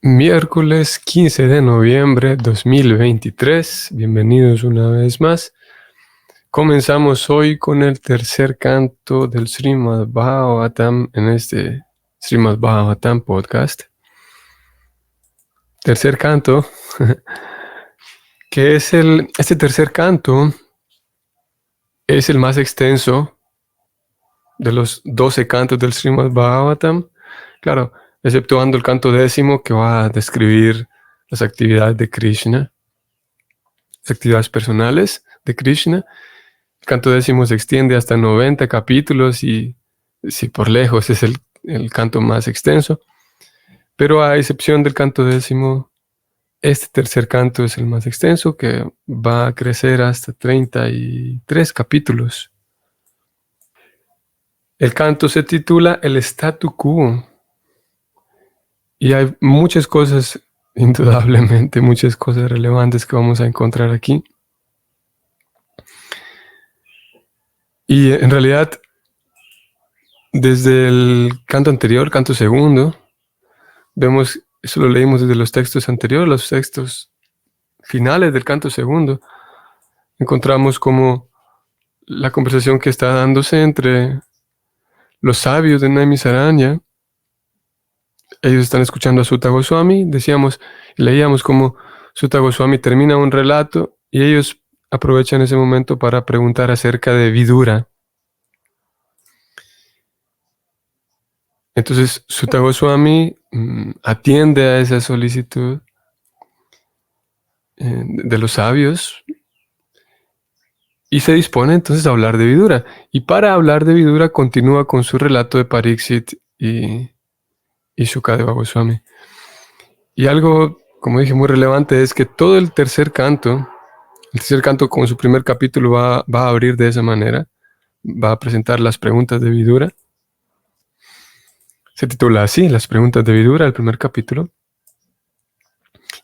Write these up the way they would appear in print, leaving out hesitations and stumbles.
Miércoles 15 de noviembre 2023. Bienvenidos una vez más. Comenzamos hoy con el tercer canto del Srimad Bhagavatam en este Srimad Bhagavatam podcast. Tercer canto, que es este tercer canto es el más extenso de los 12 cantos del Srimad Bhagavatam. Claro, exceptuando el canto 10 que va a describir las actividades de Krishna, las actividades personales de Krishna. El canto 10 se extiende hasta 90 capítulos y si por lejos es el canto más extenso. Pero a excepción del canto 10, este tercer canto es el más extenso, que va a crecer hasta 33 capítulos. El canto se titula El Statu Quo. Y hay muchas cosas, indudablemente, muchas cosas relevantes que vamos a encontrar aquí. Y en realidad, desde el canto anterior, canto segundo, vemos, eso lo leímos desde los textos anteriores, los textos finales del canto segundo, encontramos como la conversación que está dándose entre los sabios de Naimisaranya. Ellos están escuchando a Sutta Goswami, leíamos como Sutta Goswami termina un relato y ellos aprovechan ese momento para preguntar acerca de Vidura. Entonces Sutta Goswami atiende a esa solicitud de los sabios y se dispone entonces a hablar de Vidura. Y para hablar de Vidura continúa con su relato de Pariksit y Shukadeva Goswami. Y algo, como dije, muy relevante es que todo el tercer canto con su primer capítulo va a abrir de esa manera. Va a presentar las preguntas de Vidura. Se titula así, Las preguntas de Vidura, el primer capítulo.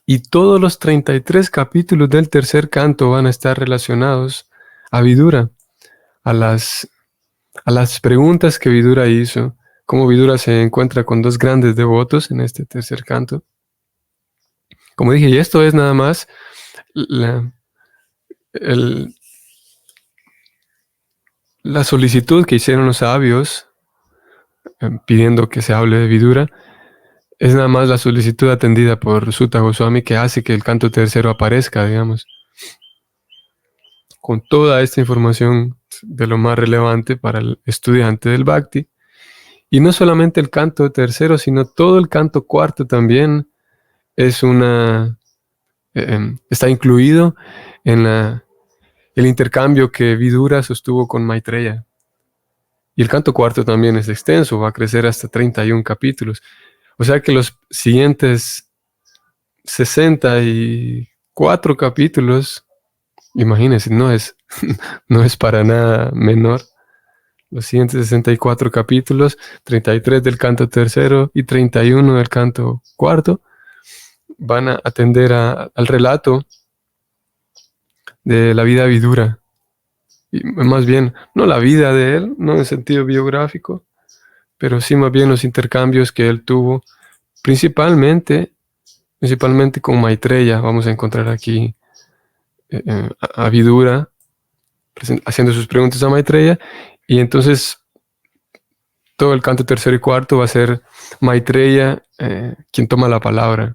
Y todos los 33 capítulos del tercer canto van a estar relacionados a Vidura, a las preguntas que Vidura hizo, cómo Vidura se encuentra con dos grandes devotos en este tercer canto. Como dije, y esto es nada más la solicitud que hicieron los sabios pidiendo que se hable de Vidura. Es nada más la solicitud atendida por Sutta Goswami que hace que el canto tercero aparezca, digamos, con toda esta información de lo más relevante para el estudiante del Bhakti. Y no solamente el canto tercero, sino todo el canto cuarto también está incluido en el intercambio que Vidura sostuvo con Maitreya. Y el canto cuarto también es extenso, va a crecer hasta 31 capítulos. O sea que los siguientes 64 capítulos, imagínense, no es para nada menor. Los siguientes 64 capítulos, 33 del canto tercero y 31 del canto cuarto, van a atender al relato de la vida de Vidura. Y más bien, no la vida de él, no en sentido biográfico, pero sí más bien los intercambios que él tuvo, principalmente con Maitreya. Vamos a encontrar aquí a Vidura haciendo sus preguntas a Maitreya, y entonces todo el canto tercero y cuarto va a ser Maitreya quien toma la palabra.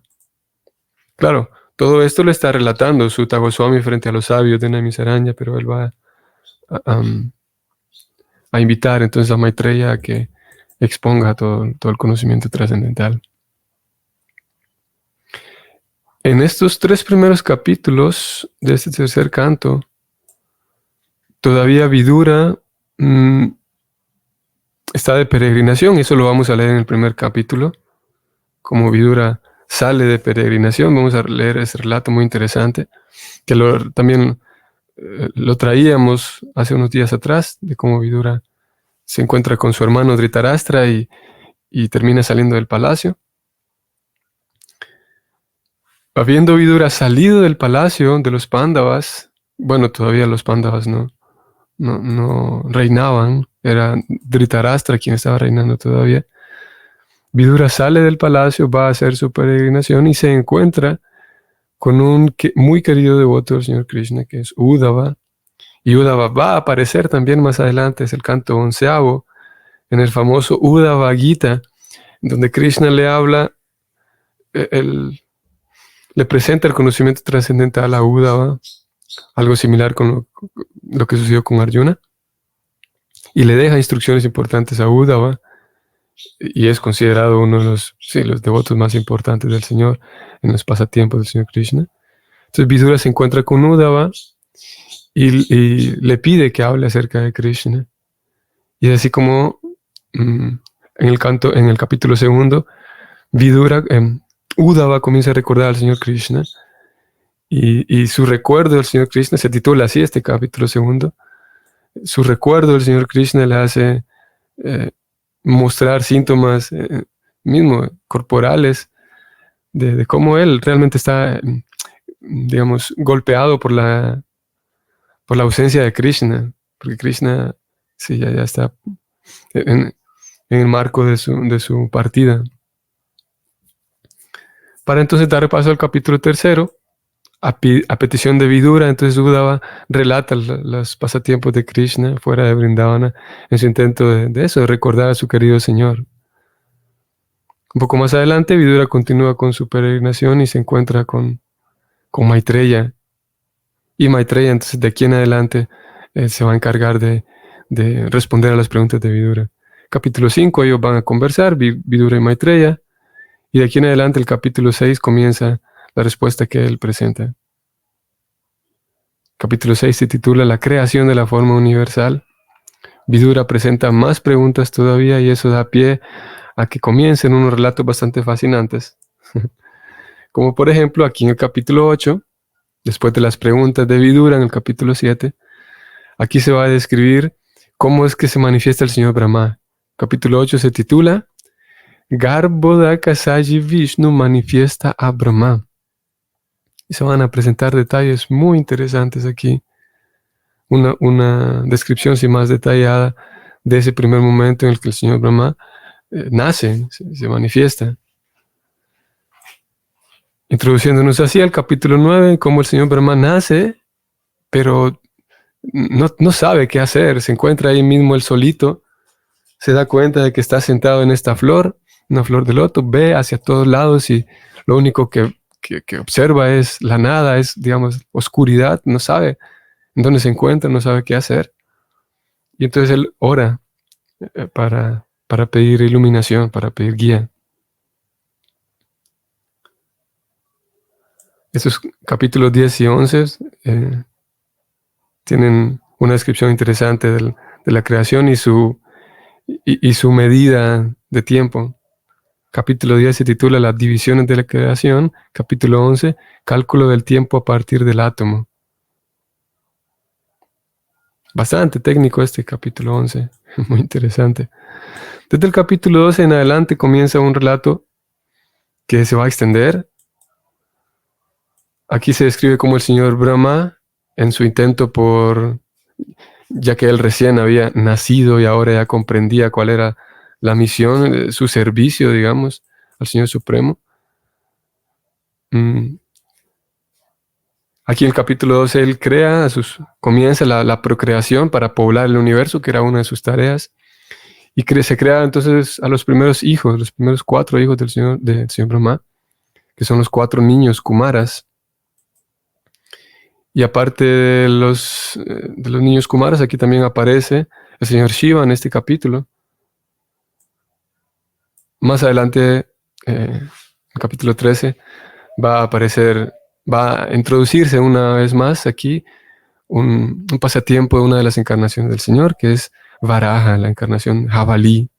Claro, todo esto lo está relatando Sutta Goswami frente a los sabios de Naimisaranya, pero él va a invitar entonces a Maitreya a que exponga todo el conocimiento trascendental. En estos 3 primeros capítulos de este tercer canto, todavía Vidura está de peregrinación, y eso lo vamos a leer en el primer capítulo, como Vidura sale de peregrinación. Vamos a leer ese relato muy interesante, que también lo traíamos hace unos días atrás, de cómo Vidura se encuentra con su hermano Dhritarashtra y termina saliendo del palacio. Habiendo Vidura salido del palacio de los Pándavas, bueno, todavía los Pándavas no reinaban, era Dhritarashtra quien estaba reinando todavía. Vidura sale del palacio, va a hacer su peregrinación y se encuentra con un muy querido devoto del Señor Krishna, que es Uddhava. Y Uddhava va a aparecer también más adelante, es el canto 11º, en el famoso Uddhava Gita, donde Krishna le habla, le presenta el conocimiento trascendental a Uddhava, algo similar con lo que sucedió con Arjuna, y le deja instrucciones importantes a Uddhava, y es considerado uno de los devotos más importantes del Señor en los pasatiempos del Señor Krishna. Entonces Vidura se encuentra con Uddhava y le pide que hable acerca de Krishna. Y así como en el capítulo 2, Uddhava comienza a recordar al Señor Krishna, y su recuerdo del Señor Krishna se titula así, este capítulo 2. Su recuerdo del Señor Krishna le hace mostrar síntomas mismo corporales de cómo él realmente está, digamos, golpeado por la ausencia de Krishna, porque Krishna sí, ya está en el marco de su partida. Para entonces dar paso al capítulo 3, a petición de Vidura, entonces Uddhava relata los pasatiempos de Krishna fuera de Vrindavana en su intento de recordar a su querido Señor. Un poco más adelante, Vidura continúa con su peregrinación y se encuentra con Maitreya. Y Maitreya, entonces, de aquí en adelante, se va a encargar de responder a las preguntas de Vidura. Capítulo 5, ellos van a conversar, Vidura y Maitreya, y de aquí en adelante el capítulo 6 comienza la respuesta que él presenta. Capítulo 6 se titula La creación de la forma universal. Vidura presenta más preguntas todavía y eso da pie a que comiencen unos relatos bastante fascinantes. Como por ejemplo aquí en el capítulo 8, después de las preguntas de Vidura en el capítulo 7, aquí se va a describir cómo es que se manifiesta el Señor Brahma. Capítulo 8 se titula Garbhoda Saji Vishnu manifiesta a Brahma. Y se van a presentar detalles muy interesantes aquí. Una descripción sin más detallada de ese primer momento en el que el Señor Brahma nace, se manifiesta. Introduciéndonos así al capítulo 9, cómo el Señor Brahma nace, pero no sabe qué hacer. Se encuentra ahí mismo él solito, se da cuenta de que está sentado en esta flor, una flor de loto, ve hacia todos lados y lo único que observa es la nada, es, digamos, oscuridad, no sabe en dónde se encuentra, no sabe qué hacer. Y entonces él ora para pedir iluminación, para pedir guía. Estos capítulos 10 y 11 tienen una descripción interesante de la creación y su medida de tiempo. Capítulo 10 se titula Las divisiones de la creación. Capítulo 11, Cálculo del tiempo a partir del átomo. Bastante técnico este capítulo 11, muy interesante. Desde el capítulo 12 en adelante comienza un relato que se va a extender. Aquí se describe cómo el señor Brahma, en su intento ya que él recién había nacido y ahora ya comprendía cuál era la misión, su servicio, digamos, al Señor Supremo. Aquí en el capítulo 12 él comienza la procreación para poblar el universo, que era una de sus tareas. Y se crea entonces a los primeros 4 hijos del señor Brahma, que son los 4 niños Kumaras. Y aparte de los niños Kumaras, aquí también aparece el señor Shiva en este capítulo. Más adelante, en el capítulo 13, va a introducirse una vez más aquí un pasatiempo de una de las encarnaciones del Señor, que es Varaha, la encarnación jabalí.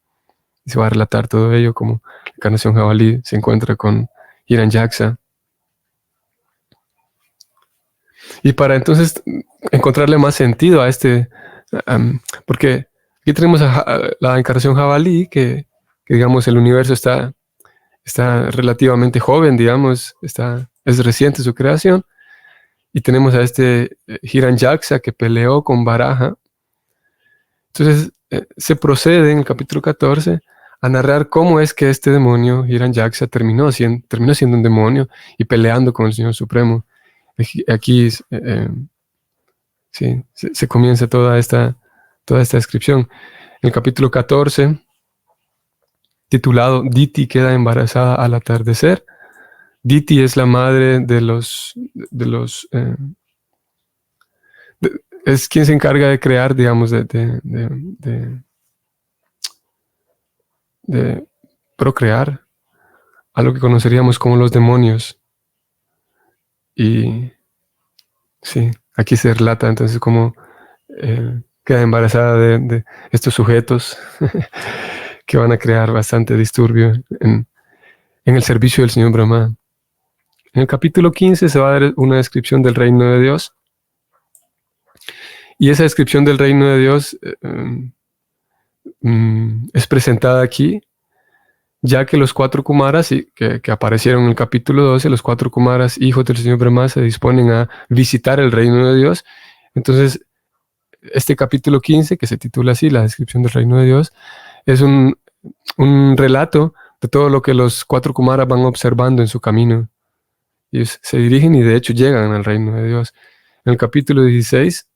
Y se va a relatar todo ello como la encarnación jabalí se encuentra con Hiranyaksha. Y para entonces encontrarle más sentido a porque aquí tenemos a la encarnación jabalí, que digamos el universo está relativamente joven, digamos, es reciente su creación, y tenemos a este Hiranyaksha que peleó con Varaha. Entonces se procede en el capítulo 14 a narrar cómo es que este demonio, Hiranyaksha, terminó siendo un demonio y peleando con el Señor Supremo. Aquí sí, se comienza toda esta descripción. En el capítulo 14, titulado Diti queda embarazada al atardecer. Diti es la madre es quien se encarga de crear, digamos, de procrear a lo que conoceríamos como los demonios. Y sí, aquí se relata entonces cómo queda embarazada de estos sujetos que van a crear bastante disturbio en el servicio del Señor Brahma. En el capítulo 15 se va a dar una descripción del reino de Dios. Y esa descripción del reino de Dios es presentada aquí, ya que los 4 Kumaras que aparecieron en el capítulo 12, los 4 Kumaras, hijos del Señor Brahma, se disponen a visitar el reino de Dios. Entonces, este capítulo 15, que se titula así, la descripción del reino de Dios, es un relato de todo lo que los 4 Kumaras van observando en su camino. Ellos se dirigen y de hecho llegan al reino de Dios. En el capítulo 16,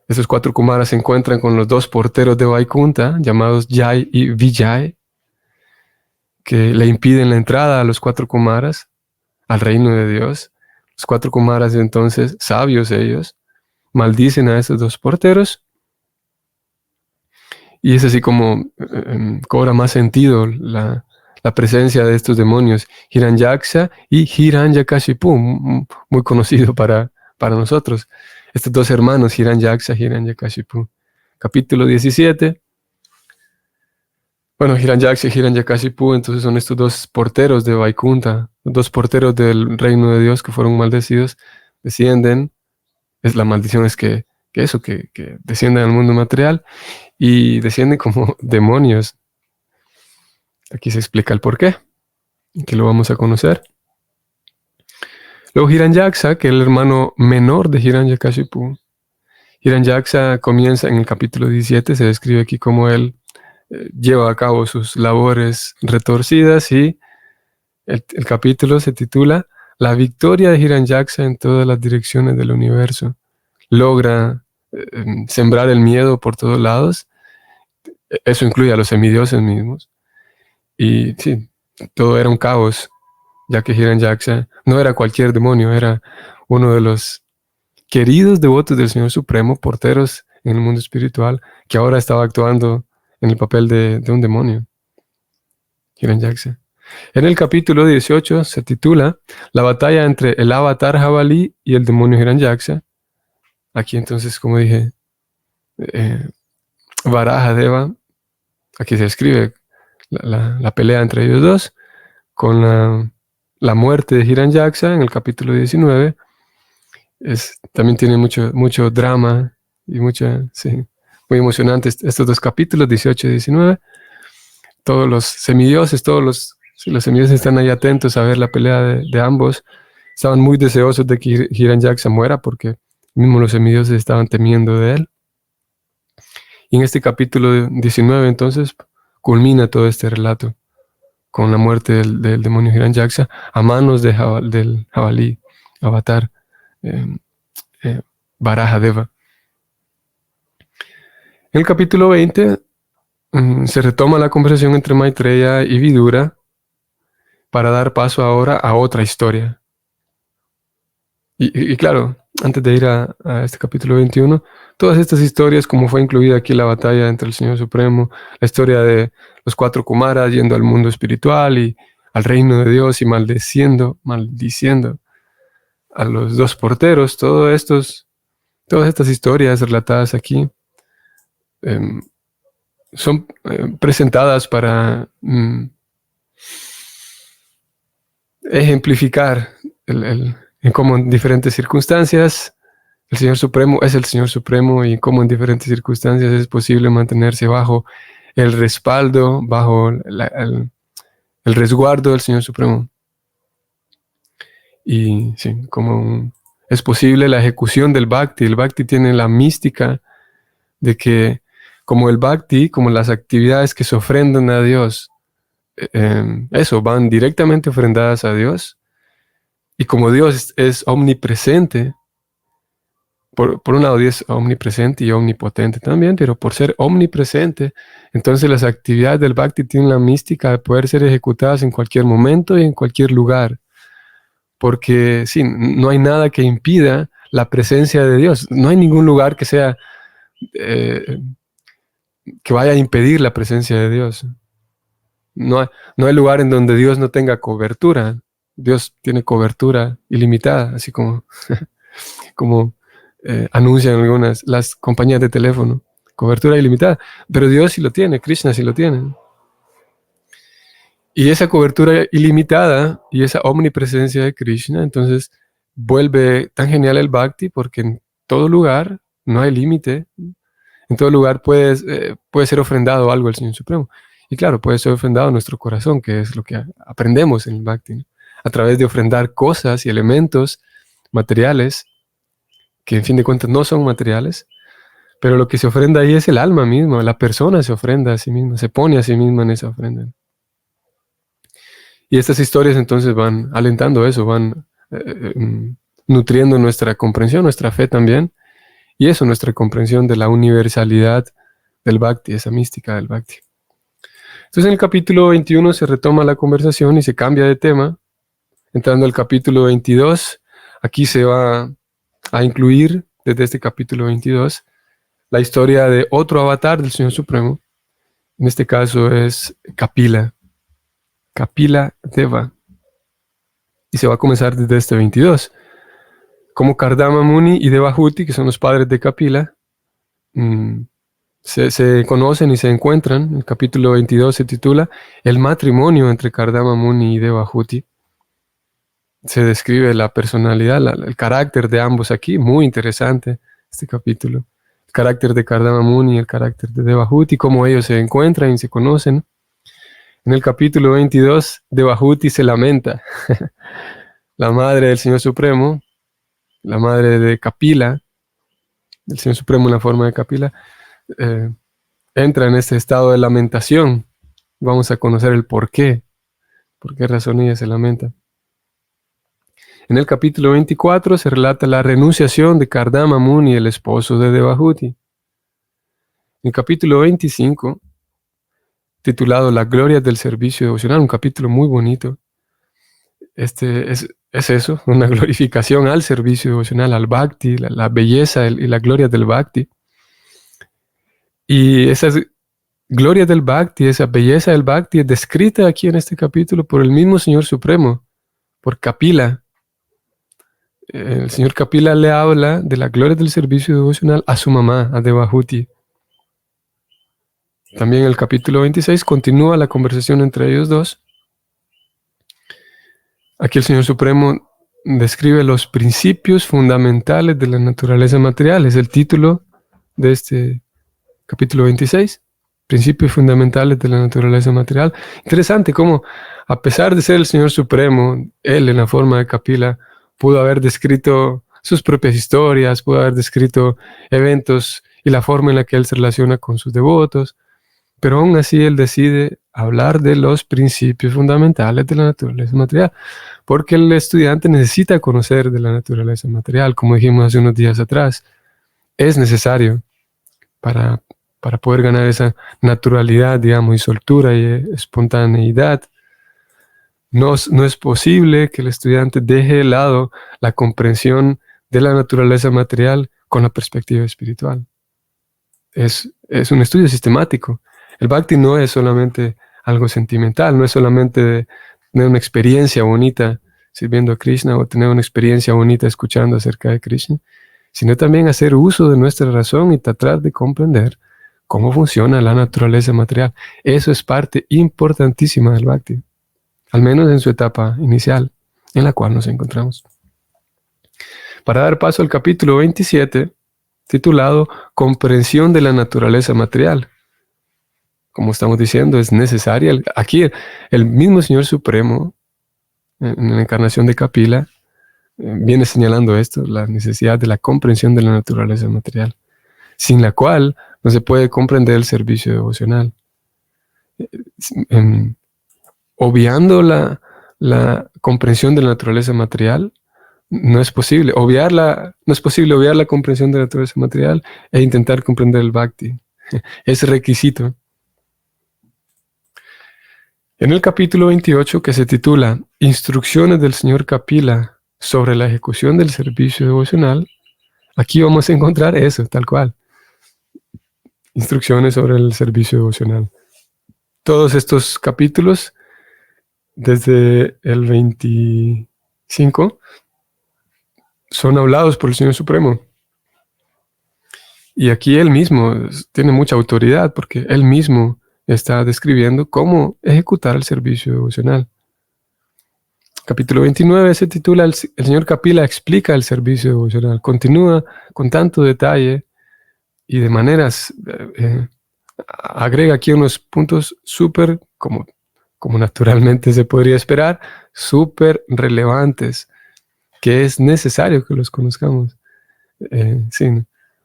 esos 4 Kumaras se encuentran con los 2 porteros de Vaikunta, llamados Jai y Vijay, que le impiden la entrada a los 4 Kumaras al reino de Dios. Los 4 Kumaras, entonces, sabios ellos, maldicen a esos 2 porteros. Y es así como cobra más sentido la presencia de estos demonios, Hiranyaksha y Hiranyakashipu, muy conocido para nosotros. Estos 2 hermanos, Hiranyaksha y Hiranyakashipu. Capítulo 17. Bueno, Hiranyaksha y Hiranyakashipu, entonces son estos 2 porteros de Vaikunta, 2 porteros del reino de Dios que fueron maldecidos, descienden. La maldición es que descienden al mundo material y descienden como demonios. Aquí se explica el porqué, que lo vamos a conocer. Luego Hiranyaksha, que es el hermano menor de Hiranyakashipu. Hiranyaksha comienza en el capítulo 17, se describe aquí cómo él lleva a cabo sus labores retorcidas y el capítulo se titula La victoria de Hiranyaksha en todas las direcciones del universo. Logra sembrar el miedo por todos lados. Eso incluye a los semidioses mismos. Y sí, todo era un caos, ya que Hiranyaksha no era cualquier demonio, era uno de los queridos devotos del Señor Supremo, porteros en el mundo espiritual, que ahora estaba actuando en el papel de un demonio. Hiranyaksha. En el capítulo 18 se titula La batalla entre el avatar jabalí y el demonio Hiranyaksha. Aquí entonces, como dije, Varahadeva, aquí se escribe la pelea entre ellos dos, con la muerte de Hiranyaksha en el capítulo 19. También tiene mucho drama y muy emocionantes estos 2 capítulos, 18 y 19. Todos los semidioses, los semidioses están ahí atentos a ver la pelea de ambos. Estaban muy deseosos de que Hiranyaksha muera porque mismo los semidioses estaban temiendo de él. Y en este capítulo 19 entonces culmina todo este relato con la muerte del demonio Hiranyaksha a manos del jabalí, avatar, Varahadeva. En el capítulo 20 se retoma la conversación entre Maitreya y Vidura para dar paso ahora a otra historia. Y claro, antes de ir a este capítulo 21, todas estas historias, como fue incluida aquí la batalla entre el Señor Supremo, la historia de los 4 Kumaras yendo al mundo espiritual y al reino de Dios y maldiciendo a los 2 porteros, todas estas historias relatadas aquí son presentadas para ejemplificar en cómo en diferentes circunstancias el Señor Supremo es el Señor Supremo y cómo en diferentes circunstancias es posible mantenerse bajo el respaldo, bajo el resguardo del Señor Supremo. Y sí, cómo es posible la ejecución del Bhakti. El Bhakti tiene la mística de que como el Bhakti, como las actividades que se ofrendan a Dios, eso, van directamente ofrendadas a Dios. Y como Dios es omnipresente, por un lado Dios es omnipresente y omnipotente también, pero por ser omnipresente, entonces las actividades del Bhakti tienen la mística de poder ser ejecutadas en cualquier momento y en cualquier lugar. Porque sí, no hay nada que impida la presencia de Dios. No hay ningún lugar que sea, que vaya a impedir la presencia de Dios. No hay lugar en donde Dios no tenga cobertura. Dios tiene cobertura ilimitada, así como anuncian algunas las compañías de teléfono. Cobertura ilimitada. Pero Dios sí lo tiene, Krishna sí lo tiene. Y esa cobertura ilimitada y esa omnipresencia de Krishna, entonces vuelve tan genial el Bhakti porque en todo lugar no hay límite. En todo lugar puede ser ofrendado algo al Señor Supremo. Y claro, puede ser ofrendado nuestro corazón, que es lo que aprendemos en el Bhakti, ¿no? A través de ofrendar cosas y elementos materiales, que en fin de cuentas no son materiales, pero lo que se ofrenda ahí es el alma misma, la persona se ofrenda a sí misma, se pone a sí misma en esa ofrenda. Y estas historias entonces van alentando eso, van nutriendo nuestra comprensión, nuestra fe también, y eso, nuestra comprensión de la universalidad del Bhakti, esa mística del Bhakti. Entonces en el capítulo 21 se retoma la conversación y se cambia de tema. Entrando al capítulo 22, aquí se va a incluir desde este capítulo 22 la historia de otro avatar del Señor Supremo. En este caso es Kapila Deva. Y se va a comenzar desde este 22. Como Kardama Muni y Devahuti, que son los padres de Kapila, se conocen y se encuentran. El capítulo 22 se titula El matrimonio entre Kardama Muni y Devahuti. Se describe la personalidad, el carácter de ambos aquí, muy interesante este capítulo. El carácter de Kardama Muni y el carácter de Devahuti, cómo ellos se encuentran y se conocen. En el capítulo 22, Devahuti se lamenta. La madre del Señor Supremo, la madre de Kapila, el Señor Supremo en la forma de Kapila, entra en este estado de lamentación. Vamos a conocer el por qué razón ella se lamenta. En el capítulo 24 se relata la renunciación de Kardama Muni, el esposo de Devahuti. En el capítulo 25, titulado La gloria del servicio devocional, un capítulo muy bonito. Este es eso, una glorificación al servicio devocional, al Bhakti, la belleza y la gloria del Bhakti. Y esas glorias del Bhakti, esa belleza del Bhakti es descrita aquí en este capítulo por el mismo Señor Supremo, por Kapila. El señor Kapila le habla de la gloria del servicio devocional a su mamá, a Devahuti. También en el capítulo 26 continúa la conversación entre ellos dos. Aquí el Señor Supremo describe los principios fundamentales de la naturaleza material. Es el título de este capítulo 26. Principios fundamentales de la naturaleza material. Interesante cómo, a pesar de ser el Señor Supremo, él en la forma de Kapila, pudo haber descrito sus propias historias, pudo haber descrito eventos y la forma en la que él se relaciona con sus devotos, pero aún así él decide hablar de los principios fundamentales de la naturaleza material, porque el estudiante necesita conocer de la naturaleza material, como dijimos hace unos días atrás. Es necesario para poder ganar esa naturalidad, digamos, y soltura y espontaneidad. No es posible que el estudiante deje de lado la comprensión de la naturaleza material con la perspectiva espiritual. Es un estudio sistemático. El Bhakti no es solamente algo sentimental, no es solamente tener una experiencia bonita sirviendo a Krishna o tener una experiencia bonita escuchando acerca de Krishna, sino también hacer uso de nuestra razón y tratar de comprender cómo funciona la naturaleza material. Eso es parte importantísima del Bhakti, al menos en su etapa inicial, en la cual nos encontramos. Para dar paso al capítulo 27, titulado Comprensión de la naturaleza material. Como estamos diciendo, es necesaria. Aquí el mismo Señor Supremo, en la encarnación de Kapila, viene señalando esto, la necesidad de la comprensión de la naturaleza material, sin la cual no se puede comprender el servicio devocional. Obviando la comprensión de la naturaleza material, no es posible. No es posible obviar la comprensión de la naturaleza material e intentar comprender el Bhakti. Es requisito. En el capítulo 28, que se titula Instrucciones del señor Kapila sobre la ejecución del servicio devocional, aquí vamos a encontrar eso, tal cual. Instrucciones sobre el servicio devocional. Todos estos capítulos, desde el 25, son hablados por el Señor Supremo. Y aquí él mismo tiene mucha autoridad porque él mismo está describiendo cómo ejecutar el servicio devocional. Capítulo 29 se titula El señor Kapila explica el servicio devocional. Continúa con tanto detalle y de maneras, agrega aquí unos puntos súper, como naturalmente se podría esperar, súper relevantes, que es necesario que los conozcamos. Sí,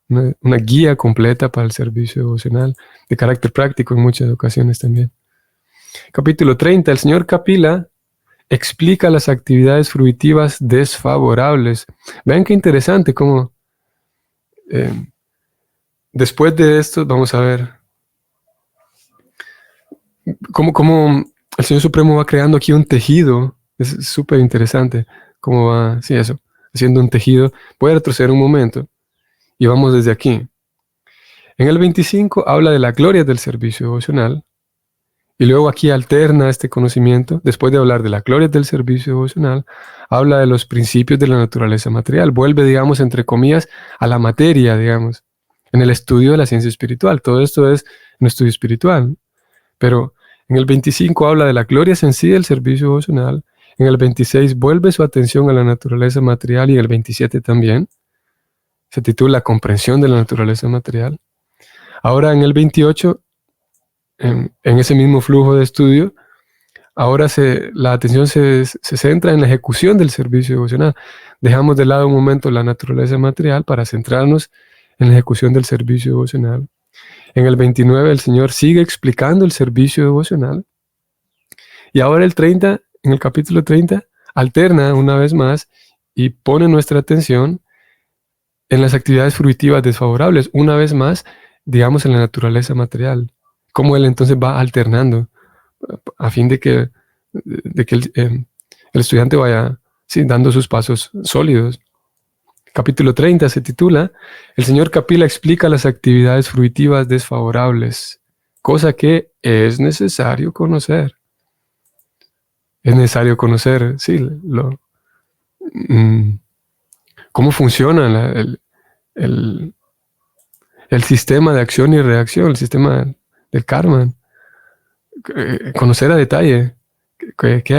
una guía completa para el servicio devocional, de carácter práctico en muchas ocasiones también. Capítulo 30, el señor Kapila explica las actividades fruitivas desfavorables. Vean qué interesante cómo después de esto vamos a ver cómo el Señor Supremo va creando aquí un tejido. Es súper interesante cómo va, sí, eso, haciendo un tejido. Voy a retroceder un momento y vamos desde aquí. En el 25 habla de la gloria del servicio devocional y luego aquí alterna este conocimiento. Después de hablar de la gloria del servicio devocional, habla de los principios de la naturaleza material. Vuelve, digamos, entre comillas, a la materia, digamos, en el estudio de la ciencia espiritual. Todo esto es un estudio espiritual. Pero en el 25 habla de la gloria sencilla del servicio devocional. En el 26 vuelve su atención a la naturaleza material y en el 27 también. Se titula Comprensión de la naturaleza material. Ahora en el 28, en ese mismo flujo de estudio, ahora la atención se centra en la ejecución del servicio devocional. Dejamos de lado un momento la naturaleza material para centrarnos en la ejecución del servicio devocional. En el 29 el Señor sigue explicando el servicio devocional. Y ahora en el capítulo 30, alterna una vez más y pone nuestra atención en las actividades fruitivas desfavorables, una vez más, digamos, en la naturaleza material. Cómo él entonces va alternando a fin de que el estudiante vaya, sí, dando sus pasos sólidos. Capítulo 30 se titula El señor Kapila explica las actividades fruitivas desfavorables, cosa que es necesario conocer. Es necesario conocer, sí, cómo funciona el sistema de acción y reacción, el sistema del karma. Conocer a detalle en qué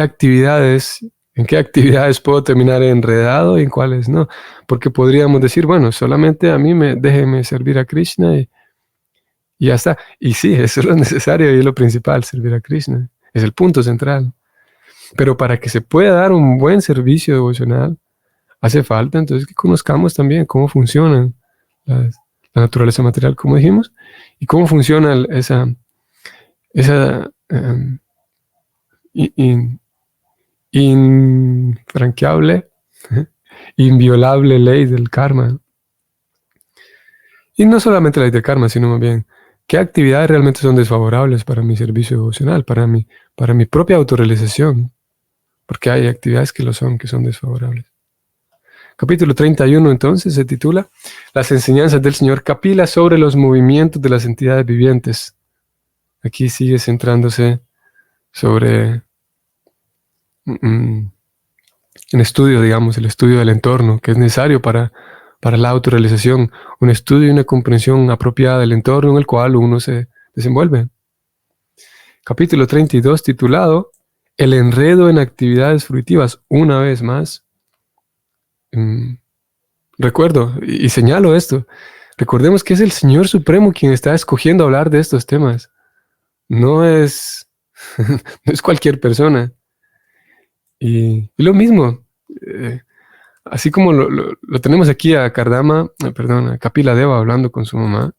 actividades puedo terminar enredado y en cuáles no. Porque podríamos decir, bueno, solamente a mí déjeme servir a Krishna y ya está. Y sí, eso es lo necesario y es lo principal, servir a Krishna. Es el punto central. Pero para que se pueda dar un buen servicio devocional, hace falta entonces que conozcamos también cómo funciona la naturaleza material, como dijimos, y cómo funciona esa infranqueable, inviolable ley del karma. Y no solamente la ley del karma, sino más bien, ¿qué actividades realmente son desfavorables para mi servicio devocional, para mi propia autorrealización? Porque hay actividades que son desfavorables. Capítulo 31 entonces se titula Las enseñanzas del señor Kapila sobre los movimientos de las entidades vivientes. Aquí sigue centrándose sobre un estudio, digamos, el estudio del entorno, que es necesario para la autorrealización, un estudio y una comprensión apropiada del entorno en el cual uno se desenvuelve. Capítulo 32 titulado El enredo en actividades fruitivas, una vez más. Recuerdo y señalo esto. Recordemos que es el Señor Supremo quien está escogiendo hablar de estos temas. No es, no es cualquier persona. Y lo mismo, así como lo tenemos aquí a a Kapila Deva hablando con su mamá,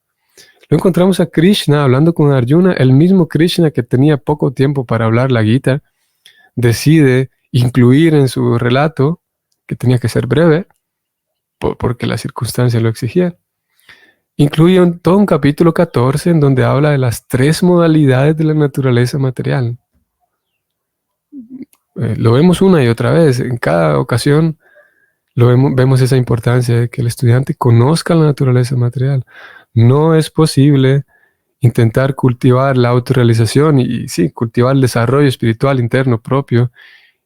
Lo encontramos a Krishna hablando con Arjuna, el mismo Krishna que tenía poco tiempo para hablar la Gita, decide incluir en su relato, que tenía que ser breve, porque las circunstancias lo exigían. Incluye todo un capítulo 14 en donde habla de las 3 modalidades de la naturaleza material. Lo vemos una y otra vez. En cada ocasión vemos esa importancia de que el estudiante conozca la naturaleza material. No es posible intentar cultivar la autorrealización y sí, cultivar el desarrollo espiritual interno propio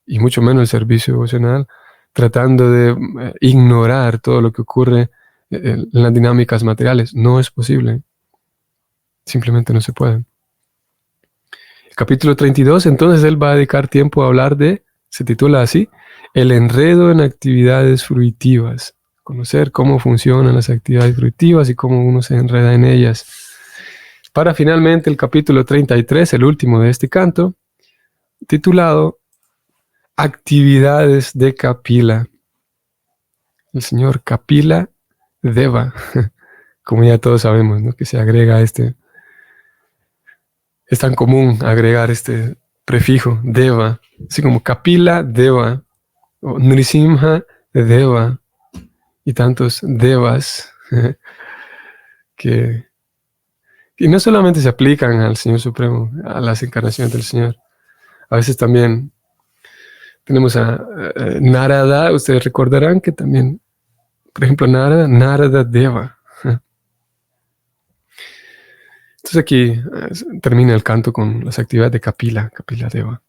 y mucho menos el servicio devocional, tratando de ignorar todo lo que ocurre en las dinámicas materiales. No es posible. Simplemente no se puede. El capítulo 32, entonces él va a dedicar tiempo a hablar se titula así, el enredo en actividades fruitivas. Conocer cómo funcionan las actividades fruitivas y cómo uno se enreda en ellas. Para finalmente el capítulo 33, el último de este canto, titulado Actividades de Kapila. El señor Kapila Deva, como ya todos sabemos, ¿no? Que se agrega es tan común agregar este prefijo, Deva, así como Kapila Deva, o Nrisimha Deva, y tantos Devas que no solamente se aplican al Señor Supremo, a las encarnaciones del Señor. A veces también tenemos a Narada. Ustedes recordarán que también, por ejemplo, Narada Deva. Entonces aquí termina el canto con las actividades de Kapila Deva.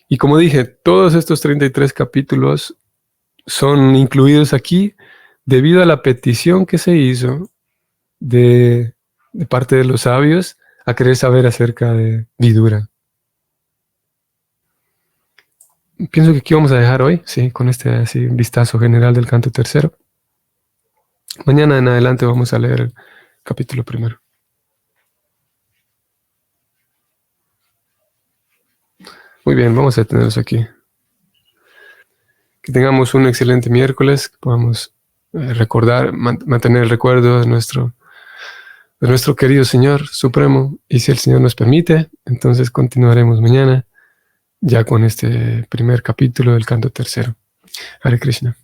Y como dije, todos estos 33 capítulos son incluidos aquí debido a la petición que se hizo de parte de los sabios a querer saber acerca de Vidura. Pienso que aquí vamos a dejar hoy, sí, con este así, vistazo general del canto tercero. Mañana en adelante vamos a leer el capítulo primero. Muy bien, vamos a detenernos aquí. Que tengamos un excelente miércoles, que podamos recordar, mantener el recuerdo de nuestro querido Señor Supremo. Y si el Señor nos permite, entonces continuaremos mañana ya con este primer capítulo del canto tercero. Hare Krishna.